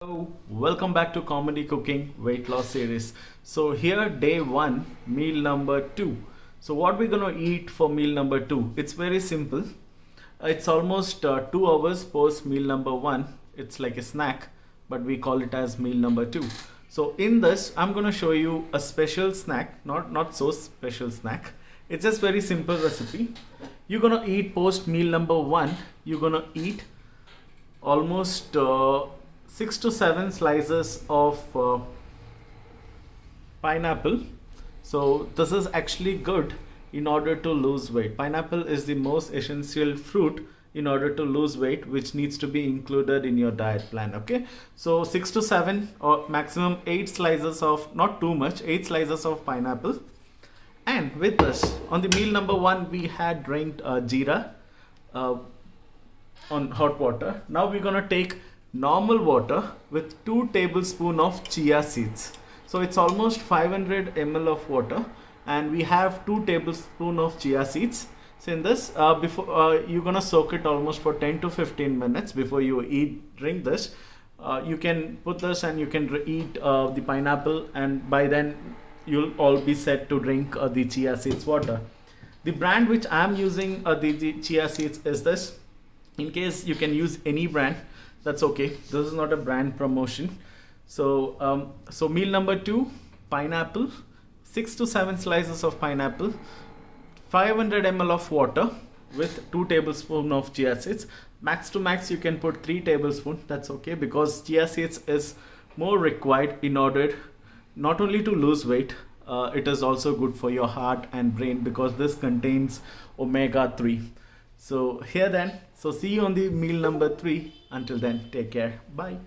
Hello, welcome back to Comedy Cooking Weight Loss Series. So here day 1, meal number 2. So what we're gonna eat for meal number 2? It's very simple. It's almost 2 hours post meal number 1. It's like a snack, but we call it as meal number 2. So in this, I'm gonna show you a special snack, not so special snack. It's just very simple recipe. You're gonna eat post meal number 1. You're gonna eat almost 6 to 7 slices of pineapple. So this is actually good in order to lose weight. Pineapple is the most essential fruit in order to lose weight, which needs to be included in your diet plan. Okay, so 6 to 7 or maximum 8 slices of, not too much, 8 slices of pineapple. And with this, on the meal number 1 we had drank jeera on hot water. Now we're gonna take normal water with 2 tablespoons of chia seeds. So it's almost 500 ml of water, and we have 2 tablespoons of chia seeds. So in this, before you're gonna soak it almost for 10 to 15 minutes before you drink this. You can put this and you can eat the pineapple, and by then you'll all be set to drink the chia seeds water. The brand which I'm using the chia seeds is this. In case you can use any brand, that's okay. This is not a brand promotion. So so meal number 2, pineapple, 6 to 7 slices of pineapple, 500 ml of water with 2 tablespoons of chia seeds. Max to max you can put 3 tablespoons. That's okay, because chia seeds is more required in order not only to lose weight, it is also good for your heart and brain, because this contains omega-3. So here then, so see you on the meal number 3. Until then, take care. Bye.